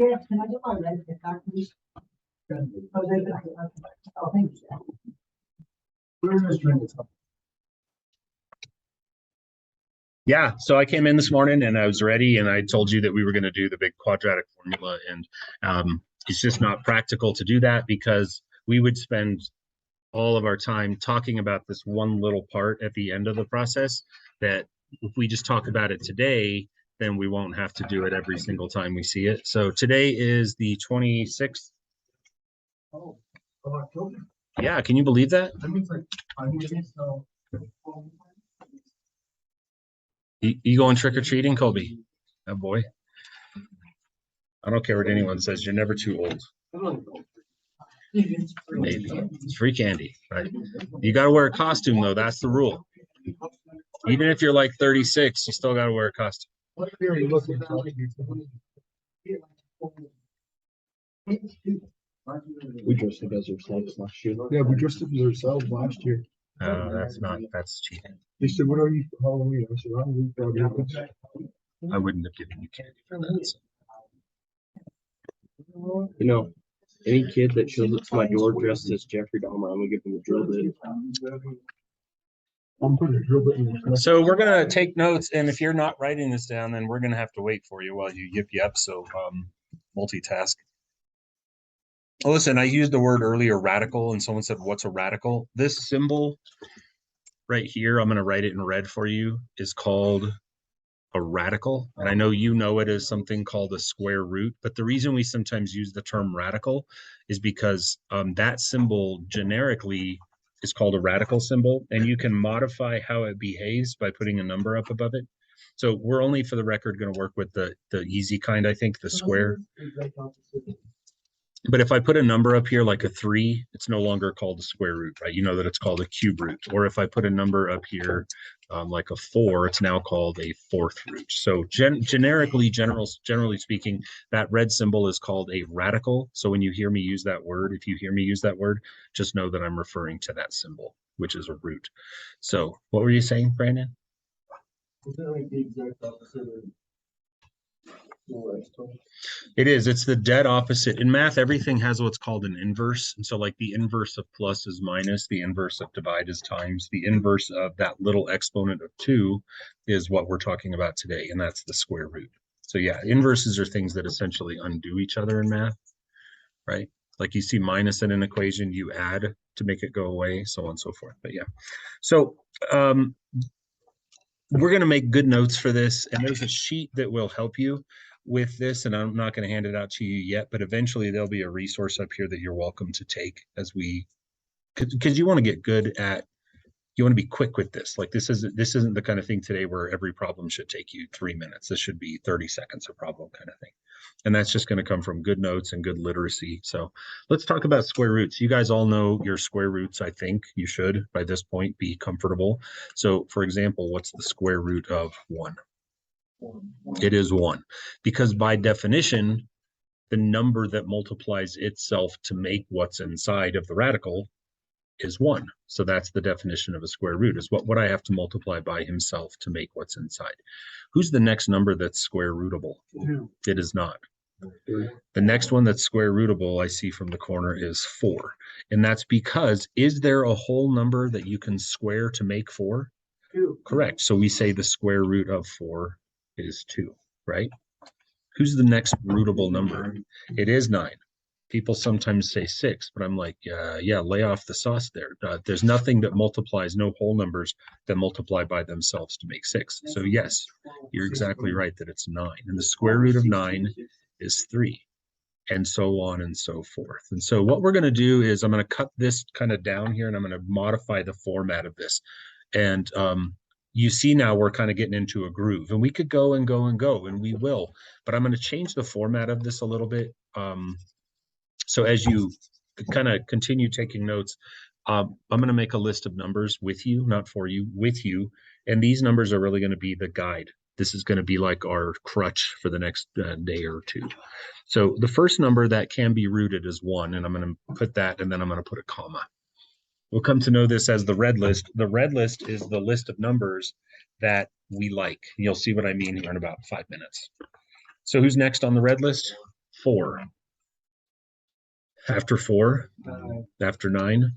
Yeah, can I do my red pick back, please? Oh, thank you. Where is Brenda? Yeah, so I came in this morning and I was ready and I told you that we were going to do the big quadratic formula, and it's just not practical to do that because we would spend all of our time talking about this one little part at the end of the process that if we just talk about it today, then we won't have to do it every single time we see it. So today is the 26th. Oh, October. Yeah, can you believe that? That means like 5 minutes, so. You going trick-or-treating, Colby? Oh boy. I don't care what anyone says, you're never too old. Maybe. It's free candy, right? You got to wear a costume though, that's the rule. Even if you're like 36, you still got to wear a costume. What year are you looking at? We dressed up as ourselves last year. Yeah, we dressed up as ourselves last year. That's cheating. They said, what are you for Halloween? I said, Halloween for Halloween. I wouldn't have given you candy for that. So. You know, any kid that shows up to my door dressed as Jeffrey Dahmer, I'm gonna give them a drill bit. I'm putting a drill bit in the. So we're gonna take notes, and if you're not writing this down, then we're gonna have to wait for you while you yip yap. So multitask. Listen, I used the word earlier, radical, and someone said, "What's a radical?" This symbol right here, I'm gonna write it in red for you, is called a radical. And I know you know it as something called a square root, but the reason we sometimes use the term radical is because that symbol generically is called a radical symbol, and you can modify how it behaves by putting a number up above it. So we're only, for the record, going to work with the easy kind, I think, the square. But if I put a number up here like a 3, it's no longer called a square root, right? You know that it's called a cube root. Or if I put a number up here like a 4, it's now called a fourth root. So generally speaking, that red symbol is called a radical. So when you hear me use that word, if you hear me use that word, just know that I'm referring to that symbol, which is a root. So what were you saying, Brandon? Is that like the exact opposite of? It is. It's the dead opposite. In math, everything has what's called an inverse. And so like the inverse of plus is minus, the inverse of divide is times, the inverse of that little exponent of 2 is what we're talking about today, and that's the square root. So yeah, inverses are things that essentially undo each other in math, right? Like you see minus in an equation, you add to make it go away, so on and so forth. But yeah, so we're going to make good notes for this, and there's a sheet that will help you with this, and I'm not going to hand it out to you yet, but eventually there'll be a resource up here that you're welcome to take as we, because you want to get good at, you want to be quick with this. Like this isn't the kind of thing today where every problem should take you 3 minutes. This should be 30 seconds a problem kind of thing. And that's just going to come from good notes and good literacy. So let's talk about square roots. You guys all know your square roots. I think you should by this point be comfortable. So for example, what's the square root of 1? It is 1, because by definition, the number that multiplies itself to make what's inside of the radical is 1. So that's the definition of a square root, is what would I have to multiply by himself to make what's inside. Who's the next number that's square rootable? 2. It is not. The next one that's square rootable I see from the corner is 4. And that's because, is there a whole number that you can square to make 4? 2. Correct. So we say the square root of 4 is 2, right? Who's the next rootable number? It is 9. People sometimes say 6, but I'm like, yeah, lay off the sauce there. There's nothing that multiplies, no whole numbers that multiply by themselves to make 6. So yes, you're exactly right that it's 9. And the square root of 9 is 3, and so on and so forth. And so what we're going to do is I'm going to cut this kind of down here, and I'm going to modify the format of this. And you see now we're kind of getting into a groove, and we could go and go and go, and we will. But I'm going to change the format of this a little bit. So as you kind of continue taking notes, I'm going to make a list of numbers with you, not for you, with you. And these numbers are really going to be the guide. This is going to be like our crutch for the next day or two. So the first number that can be rooted is 1, and I'm going to put that, and then I'm going to put a comma. We'll come to know this as the red list. The red list is the list of numbers that we like. You'll see what I mean here in about 5 minutes. So who's next on the red list? 4. After 4, after 9,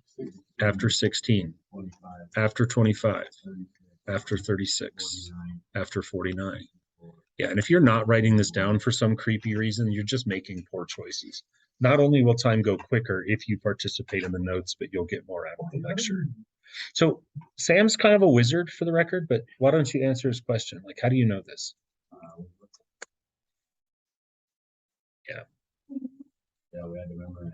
after 16, after 25, after 36, after 49. Yeah, and if you're not writing this down for some creepy reason, you're just making poor choices. Not only will time go quicker if you participate in the notes, but you'll get more out of the lecture. So Sam's kind of a wizard for the record, but why don't you answer his question? Like, how do you know this? Yeah. Yeah, we had to remember it.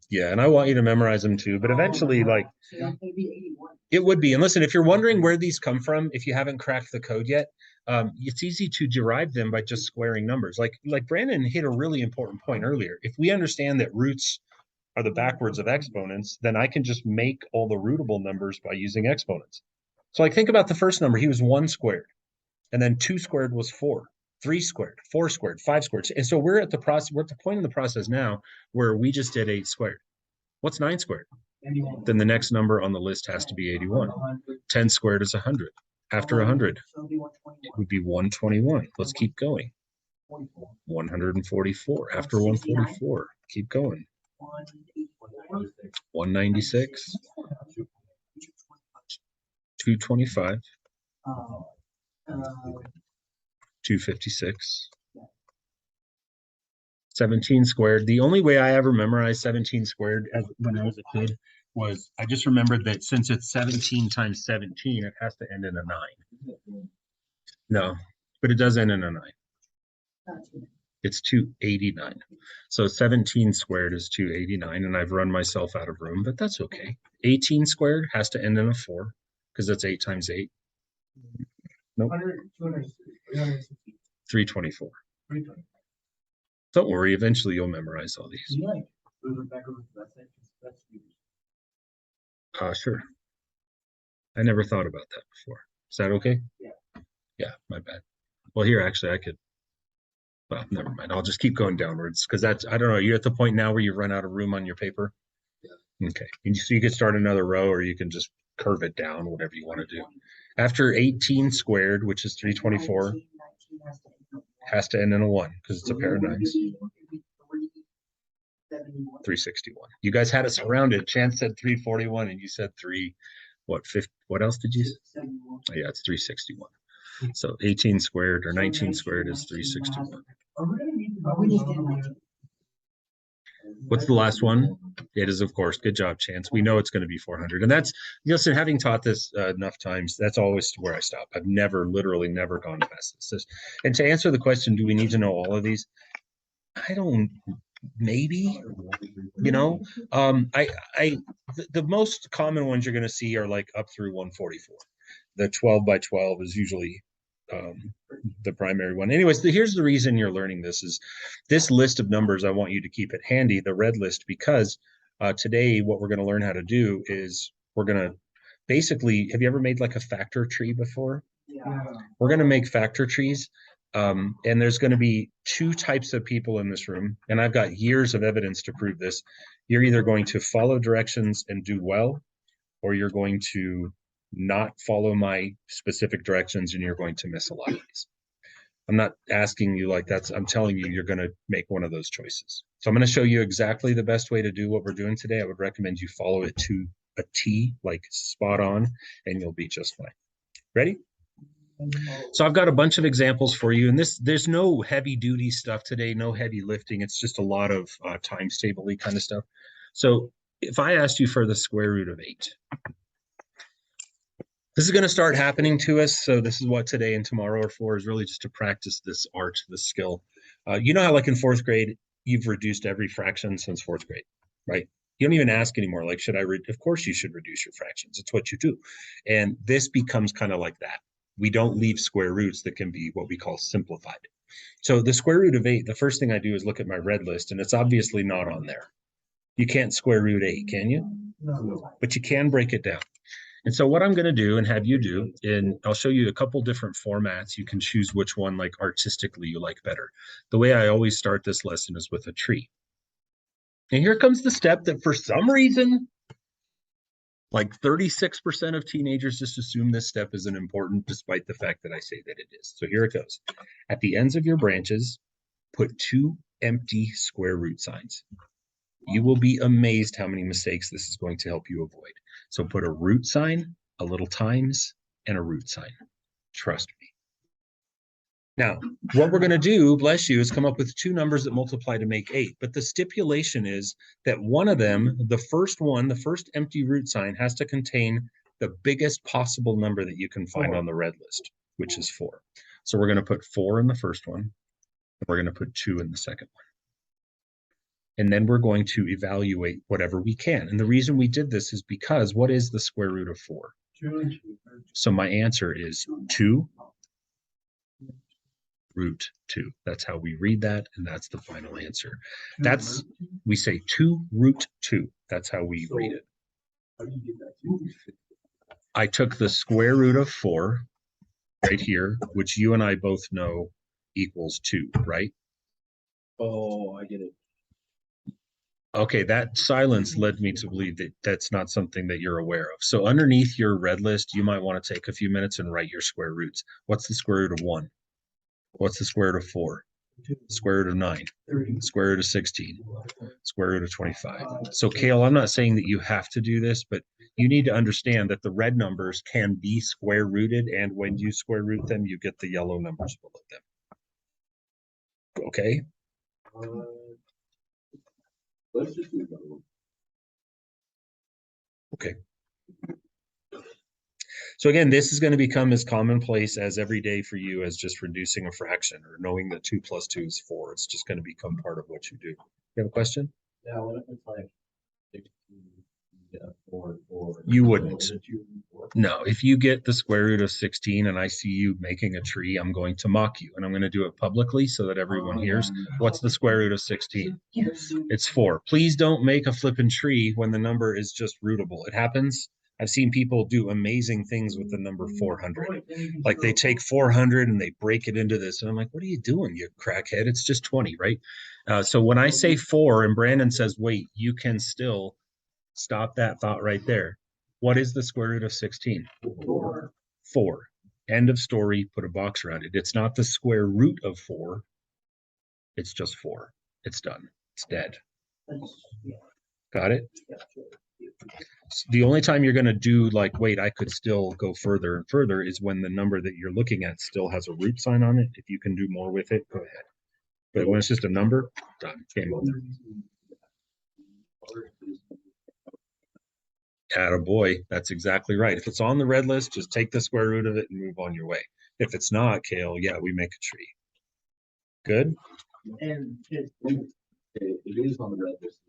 Yeah, and I want you to memorize them too, but eventually, like, So that's gonna be 81. it would be. And listen, if you're wondering where these come from, if you haven't cracked the code yet, it's easy to derive them by just squaring numbers. Like Brandon hit a really important point earlier. If we understand that roots are the backwards of exponents, then I can just make all the rootable numbers by using exponents. So like think about the first number, he was 1 squared, and then 2 squared was 4, 3 squared, 4 squared, 5 squared. And so we're at the point in the process now where we just did 8 squared. What's 9 squared? Then the next number on the list has to be 81. 10 squared is 100. After 100, So it'll be it would be 121. Let's keep going. 144. After 144, keep going. 196, 225, 256, 17 squared. The only way I ever memorized 17 squared when I was a kid was I just remembered that since it's 17 times 17, it has to end in a 9. No, but it does end in a 9. It's 289. So 17 squared is 289, and I've run myself out of room, but that's okay. 18 squared has to end in a 4 because that's 8 times 8. Nope. 324. Don't worry, eventually you'll memorize all these. Sure. I never thought about that before. Is that okay? Yeah. Yeah, my bad. Well, here, actually, I could. Well, never mind. I'll just keep going downwards because that's, I don't know. You're at the point now where you've run out of room on your paper? Yeah. Okay. So you could start another row or you can just curve it down, whatever you want to do. After 18 squared, which is 324, 19 has to end in a 1 because it's a pair of 9s. 361. You guys had it surrounded. Chance said 341 and you said 3. What else did you say? Oh, yeah, it's 361. So 18 squared or 19 squared is 361. We just did 19. What's the last one? It is, of course. Good job, Chance. We know it's going to be 400. And that's, listen, having taught this enough times, that's always where I stop. I've literally never gone past this. And to answer the question, do we need to know all of these? I don't, maybe, you know, the most common ones you're going to see are like up through 144. The 12 by 12 is usually the primary one. Anyways, here's the reason you're learning this is this list of numbers. I want you to keep it handy, the red list, because today what we're going to learn how to do is we're going to basically, have you ever made like a factor tree before? Yeah. We're going to make factor trees. And there's going to be 2 types of people in this room. And I've got years of evidence to prove this. You're either going to follow directions and do well, or you're going to not follow my specific directions and you're going to miss a lot of these. I'm not asking you like that's, I'm telling you, you're going to make one of those choices. So I'm going to show you exactly the best way to do what we're doing today. I would recommend you follow it to a T, like spot on, and you'll be just fine. Ready? So I've got a bunch of examples for you, and there's no heavy duty stuff today, no heavy lifting. It's just a lot of times table-y kind of stuff. So if I asked you for the square root of 8, this is going to start happening to us. So this is what today and tomorrow are for, is really just to practice this art, this skill. You know how like in 4th grade, you've reduced every fraction since 4th grade, right? You don't even ask anymore, like, should I of course you should reduce your fractions. It's what you do. And this becomes kind of like that. We don't leave square roots that can be what we call simplified. So the square root of 8, the first thing I do is look at my red list, and it's obviously not on there. You can't square root 8, can you? No. But you can break it down. And so what I'm going to do and have you do, and I'll show you a couple different formats. You can choose which one like artistically you like better. The way I always start this lesson is with a tree. And here comes the step that for some reason, like 36% of teenagers just assume this step isn't important, despite the fact that I say that it is. So here it goes. At the ends of your branches, put 2 empty square root signs. You will be amazed how many mistakes this is going to help you avoid. So put a root sign, a little times, and a root sign. Trust me. Now, what we're going to do, bless you, is come up with two numbers that multiply to make 8. But the stipulation is that one of them, the first one, the first empty root sign, has to contain the biggest possible number that you can find on the red list, which is 4. So we're going to put 4 in the first one, and we're going to put 2 in the second one. And then we're going to evaluate whatever we can. And the reason we did this is because what is the square root of 4? So my answer is 2 root 2. That's how we read that, and that's the final answer. That's, we say 2 root 2. That's how we read it. I took the square root of 4 right here, which you and I both know equals 2, right? Oh, I get it. Okay, that silence led me to believe that that's not something that you're aware of. So underneath your red list, you might want to take a few minutes and write your square roots. What's the square root of 1? What's the square root of 4? Square root of 9, square root of 16, square root of 25. So Kale, I'm not saying that you have to do this, but you need to understand that the red numbers can be square rooted, and when you square root them, you get the yellow numbers below them. Okay? Let's just do another one. Okay. So again, this is going to become as commonplace as every day for you as just reducing a fraction or knowing that 2 plus 2 is 4. It's just going to become part of what you do. You have a question? Yeah, what if it's like 16, yeah, 4, 4? You wouldn't. No, if you get the square root of 16 and I see you making a tree, I'm going to mock you, and I'm going to do it publicly so that everyone hears. What's the square root of 16? It's 4. Please don't make a flippin' tree when the number is just rootable. It happens. I've seen people do amazing things with the number 400. Like they take 400 and they break it into this. And I'm like, what are you doing, you crackhead? It's just 20, right? So when I say 4 and Brandon says, wait, you can still stop that thought right there. What is the square root of 16? 4. 4. End of story. Put a box around it. It's not the square root of 4. It's just 4. It's done. It's dead. Got it? The only time you're going to do like, wait, I could still go further and further is when the number that you're looking at still has a root sign on it. If you can do more with it, go ahead. But when it's just a number, done. Game over. Attaboy. That's exactly right. If it's on the red list, just take the square root of it and move on your way. If it's not, Kale, yeah, we make a tree. Good? And It is on the red list.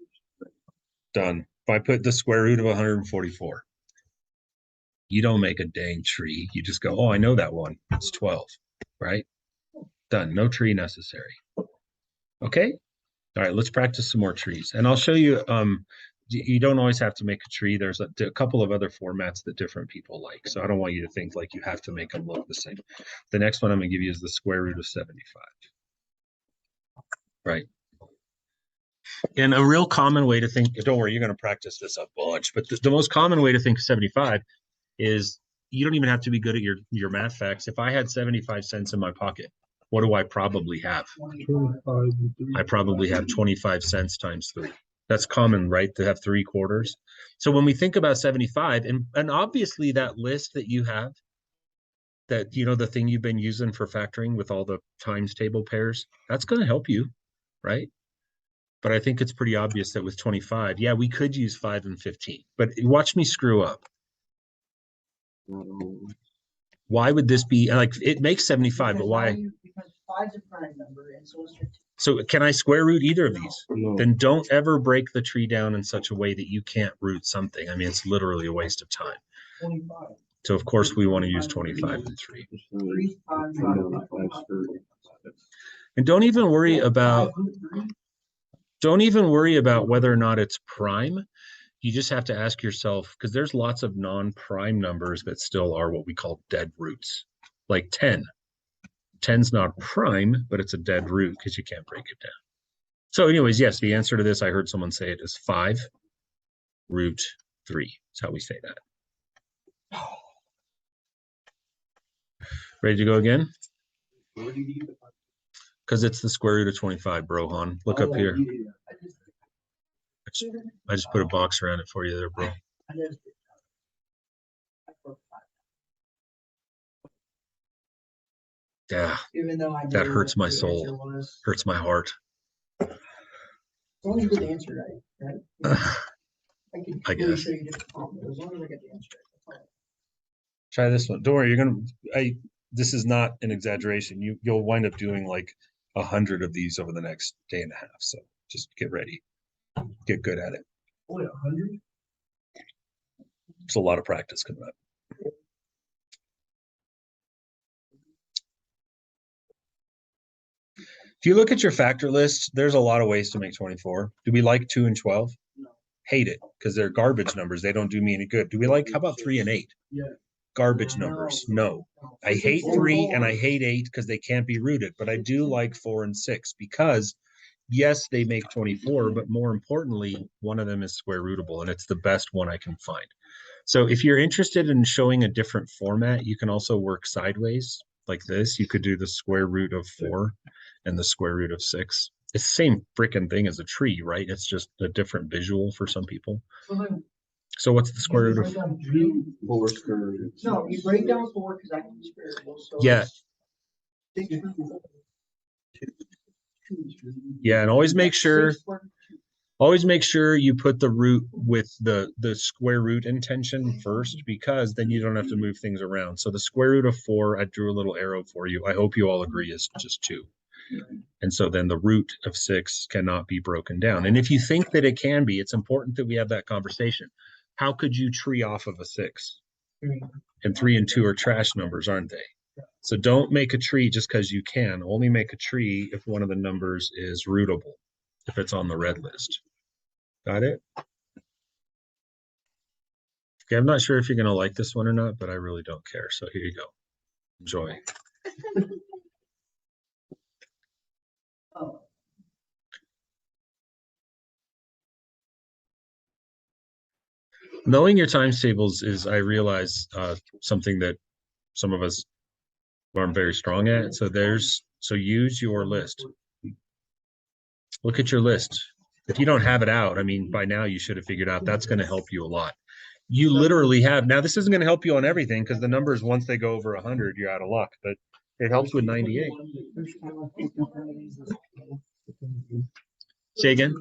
Done. If I put the square root of 144, you don't make a dang tree. You just go, oh, I know that one. It's 12, right? Done. No tree necessary. Okay? All right, let's practice some more trees. And I'll show you, you don't always have to make a tree. There's a couple of other formats that different people like. So I don't want you to think like you have to make them look the same. The next one I'm going to give you is the square root of 75. Right? And a real common way to think, don't worry, you're going to practice this a bunch, but the most common way to think of 75 is you don't even have to be good at your math facts. If I had 75 cents in my pocket, what do I probably have? 25. I probably have 25 cents times 3. That's common, right? To have 3 quarters. So when we think about 75, and obviously that list that you have, that, you know, the thing you've been using for factoring with all the times table pairs, that's going to help you, right? But I think it's pretty obvious that with 25, yeah, we could use 5 and 15, but watch me screw up. Why would this be like, it makes 75, but why? Because 5's a prime number and so is 15. So can I square root either of these? No. Then don't ever break the tree down in such a way that you can't root something. I mean, it's literally a waste of time. 25. So of course we want to use 25 and 3. 3's prime. And don't even worry about whether or not it's prime. You just have to ask yourself, because there's lots of non-prime numbers that still are what we call dead roots, like 10. 10's not prime, but it's a dead root because you can't break it down. So anyways, yes, the answer to this, I heard someone say it, is 5 root 3. That's how we say that. Ready to go again? Because it's the square root of 25, Brohan. Look up here. I just put a box around it for you there, bro. Yeah, Even though I that knew hurts what my the soul. answer was. hurts my heart. As long as you get the answer right, right? I can I really guess. show you different problems, as long as I get the answer right. That's Try this one. Don't worry, this is not an exaggeration. You'll wind up doing like 100 of these over the next day and a half. So just get ready. Get good at it. all. 100? It's a lot of practice coming up. If you look at your factor list, there's a lot of ways to make 24. Do we like 2 and 12? No. Hate it because they're garbage numbers. They don't do me any good. Do we like, how about 3 and 8? Yeah. Garbage numbers. No. I hate 3 and I hate 8 because they can't be rooted, but I do like 4 and 6 because yes, they make 24, but more importantly, one of them is square rootable and it's the best one I can find. So if you're interested in showing a different format, you can also work sideways like this. You could do the square root of 4 and the square root of 6. It's the same freaking thing as a tree, right? It's just a different visual for some people. So what's the square root of? 4 square root. No, you break down 4 because I can be variable. So Yeah. it's 6. Yeah, and always make sure you put the root with the square root intention first, because then you don't have to move things around. So the square root of 4, I drew a little arrow for you. I hope you all agree is just 2. And so then the root of 6 cannot be broken down. And if you think that it can be, it's important that we have that conversation. How could you tree off of a 6? And 3 and 2 are trash numbers, aren't they? So don't make a tree just because you can. Only make a tree if one of the numbers is rootable, if it's on the red list. Got it? Okay, I'm not sure if you're going to like this one or not, but I really don't care. So here you go. Enjoy. Oh. Knowing your times tables is, I realize, something that some of us aren't very strong at. So use your list. Look at your list. If you don't have it out, I mean, by now you should have figured out that's going to help you a lot. You literally have, now this isn't going to help you on everything because the numbers, once they go over 100, you're out of luck, but it helps with 98. Say again.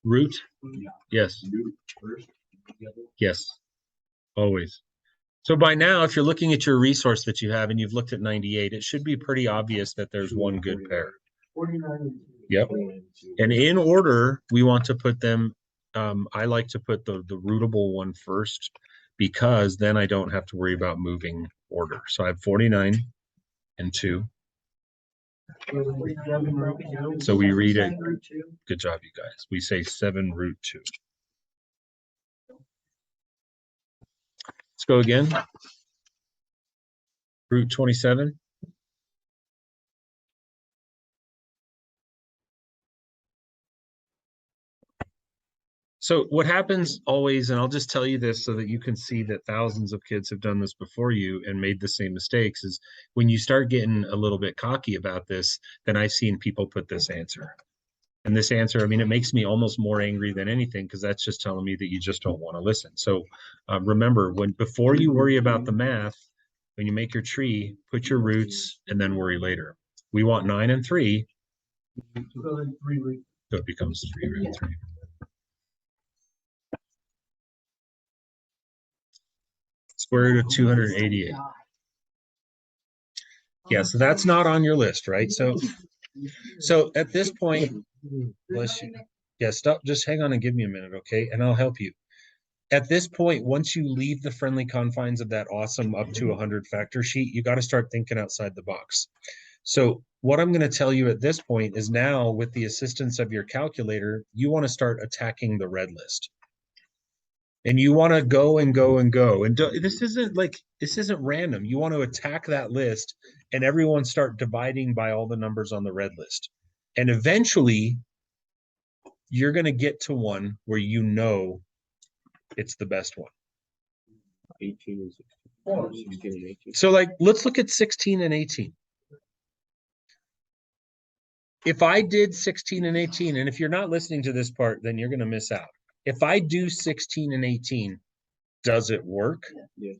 Root? Yes. Yes. Always. So by now, if you're looking at your resource that you have and you've looked at 98, it should be pretty obvious that there's one good pair. 49. Yep. And in order, we want to put them, I like to put the rootable one first, because then I don't have to worry about moving order. So I have 49 and 2. So we read it. Good job, you guys. We say 7 root 2. Let's go again. Root 27. So what happens always, and I'll just tell you this so that you can see that thousands of kids have done this before you and made the same mistakes, is when you start getting a little bit cocky about this, then I've seen people put this answer. And this answer, I mean, it makes me almost more angry than anything, because that's just telling me that you just don't want to listen. So remember, before you worry about the math, when you make your tree, put your roots and then worry later. We want 9 and 3. So it becomes 3 root 3. Square root of 288. Yeah, so that's not on your list, right? So at this point, bless you. Yeah, stop. Just hang on and give me a minute, okay? And I'll help you. At this point, once you leave the friendly confines of that awesome up to 100 factor sheet, you got to start thinking outside the box. So what I'm going to tell you at this point is, now with the assistance of your calculator, you want to start attacking the red list. And you want to go and go and go. And this isn't random. You want to attack that list and everyone start dividing by all the numbers on the red list. And eventually you're going to get to one where you know it's the best one. 18 and 16. 16 and 18. So like, let's look at 16 and 18. If I did 16 and 18, and if you're not listening to this part, then you're going to miss out. If I do 16 and 18, does it work? Yeah.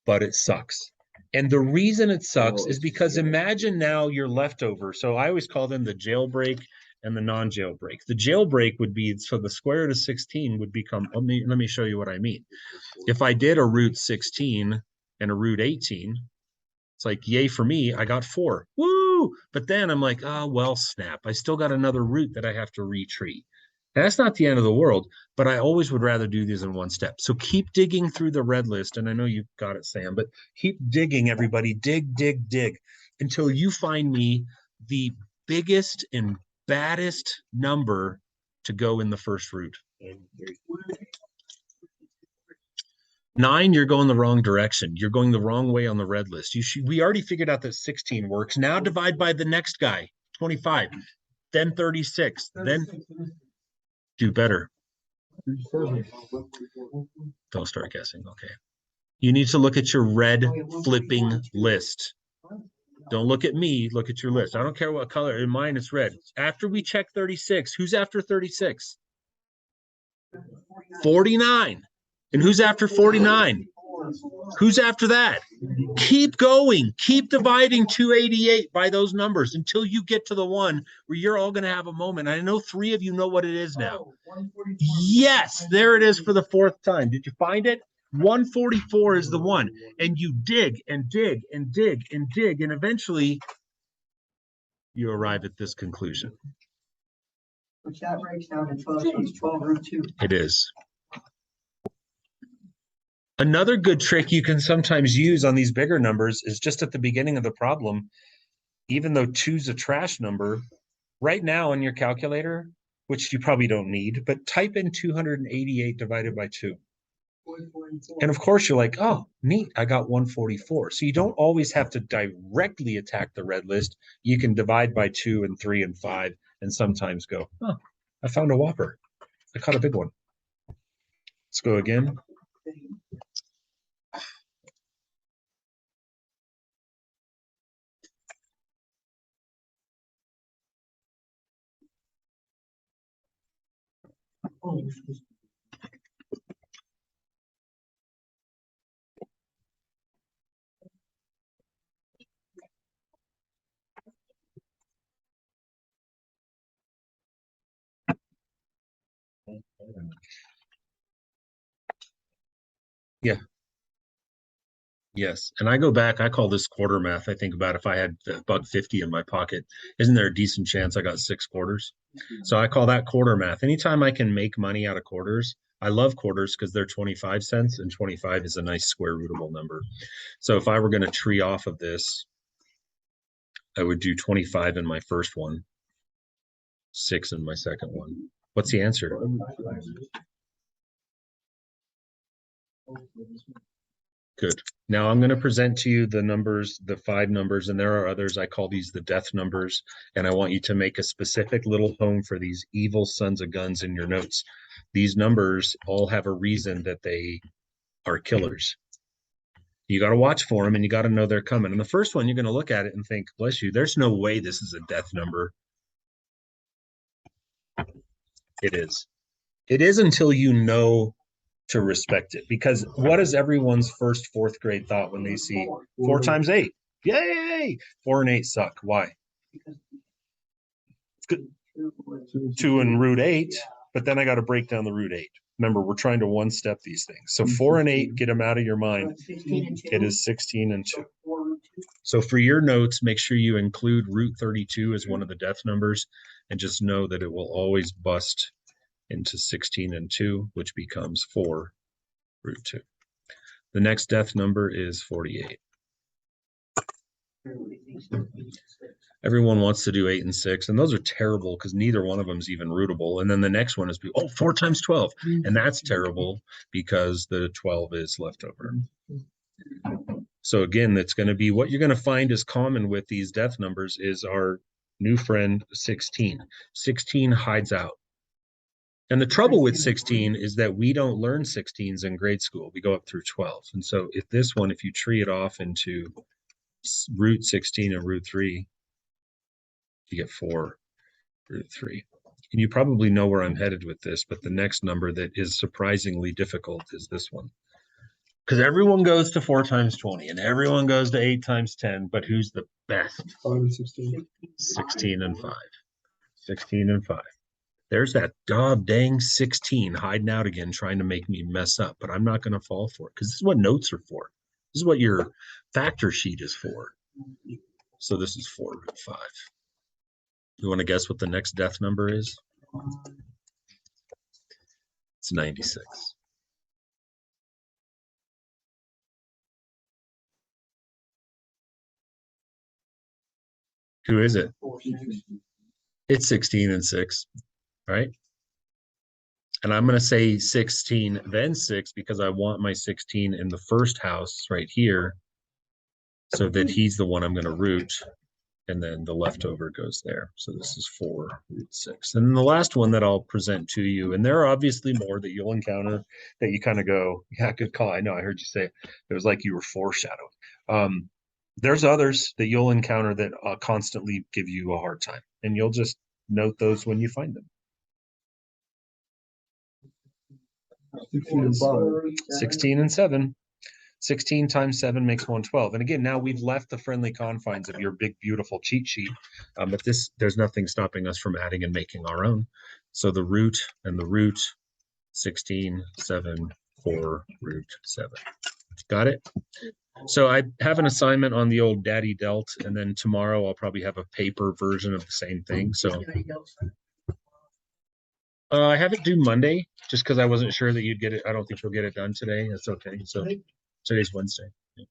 But it sucks. And the reason it sucks Oh, is it's because terrible. imagine now you're leftover. So I always call them the jailbreak and the non-jailbreak. The jailbreak would be, so the square root of 16 would become, let me show you what I mean. If I did a root 16 and a root 18, it's like, yay for me, I got 4. Woo! But then I'm like, oh, well, snap. I still got another root that I have to retreat. And that's not the end of the world, but I always would rather do these in one step. So keep digging through the red list. And I know you've got it, Sam, but keep digging, everybody. Dig, dig, dig until you find me the biggest and baddest number to go in the first root. 9, you're going the wrong direction. You're going the wrong way on the red list. We already figured out that 16 works. Now divide by the next guy, 25, then 36, then do better. Don't start guessing. Okay. You need to look at your red flipping list. Don't look at me. Look at your list. I don't care what color. In mine, it's red. After we check 36, who's after 36? 49. And who's after 49? Who's after that? Keep going. Keep dividing 288 by those numbers until you get to the one where you're all going to have a moment. I know 3 of you know what it is now. Yes, there it is for the 4th time. Did you find it? 144 is the one. And you dig and dig and dig and dig, and eventually you arrive at this conclusion. Which that breaks down to 12, so it's 12 root 2. It is. Another good trick you can sometimes use on these bigger numbers is just at the beginning of the problem, even though 2's a trash number, right now on your calculator, which you probably don't need, but type in 288 divided by 2. And of course you're like, oh, neat, I got 144. So you don't always have to directly attack the red list. You can divide by 2 and 3 and 5 and sometimes go, oh, I found a whopper. I caught a big one. Let's go again. Yeah. Yes. And I go back, I call this quarter math. I think about if I had $1.50 in my pocket, isn't there a decent chance I got 6 quarters? So I call that quarter math. Anytime I can make money out of quarters, I love quarters because they're 25 cents and 25 is a nice square rootable number. So if I were going to tree off of this, I would do 25 in my first one, 6 in my second one. What's the answer? Good. Now I'm going to present to you the numbers, the 5 numbers, and there are others. I call these the death numbers, and I want you to make a specific little home for these evil sons of guns in your notes. These numbers all have a reason that they are killers. You got to watch for them, and you got to know they're coming. And the first one, you're going to look at it and think, bless you, there's no way this is a death number. It is. It is until you know to respect it, because what is everyone's first 4th grade thought when they see 4 times 8? Yay! 4 and 8 suck. Why? 2 and root 8, but then I got to break down the root 8. Remember, we're trying to 1-step these things. So 4 and 8, get them out of your mind. It is 16 and 2. So for your notes, make sure you include root 32 as one of the death numbers, and just know that it will always bust into 16 and 2, which becomes 4 root 2. The next death number is 48. Everyone wants to do 8 and 6, and those are terrible because neither one of them is even rootable. And then the next one is 4 times 12, and that's terrible because the 12 is leftover. So again, that's going to be what you're going to find is common with these death numbers is our new friend 16. 16 hides out. And the trouble with 16 is that we don't learn 16s in grade school. We go up through 12. And so if this one, if you tree it off into root 16 and root 3, you get 4 root 3. And you probably know where I'm headed with this, but the next number that is surprisingly difficult is this one. Because everyone goes to 4 times 20 and everyone goes to 8 times 10, but who's the best? 5 and 16. 16 and 5. 16 and 5. There's that dang 16 hiding out again, trying to make me mess up, but I'm not going to fall for it because this is what notes are for. This is what your factor sheet is for. So this is 4 root 5. You want to guess what the next death number is? It's 96. Who is it? It's 16 and 6, right? And I'm going to say 16, then 6, because I want my 16 in the first house right here, so that he's the one I'm going to root, and then the leftover goes there. So this is 4 root 6. And then the last one that I'll present to you, and there are obviously more that you'll encounter that you kind of go, yeah, good call. I know, I heard you say it. It was like you were foreshadowing. There's others that you'll encounter that constantly give you a hard time, and you'll just note those when you find them. 16 and 7. 16 times 7 makes 112. And again, now we've left the friendly confines of your big, beautiful cheat sheet. But there's nothing stopping us from adding and making our own. So the root and the root, 16, 7, 4, root 7. Got it? So I have an assignment on the old Daddy Delt, and then tomorrow I'll probably have a paper version of the same thing. So I have it due Monday just because I wasn't sure that you'd get it. I don't think you'll get it done today. That's okay. So today's Wednesday. Yeah.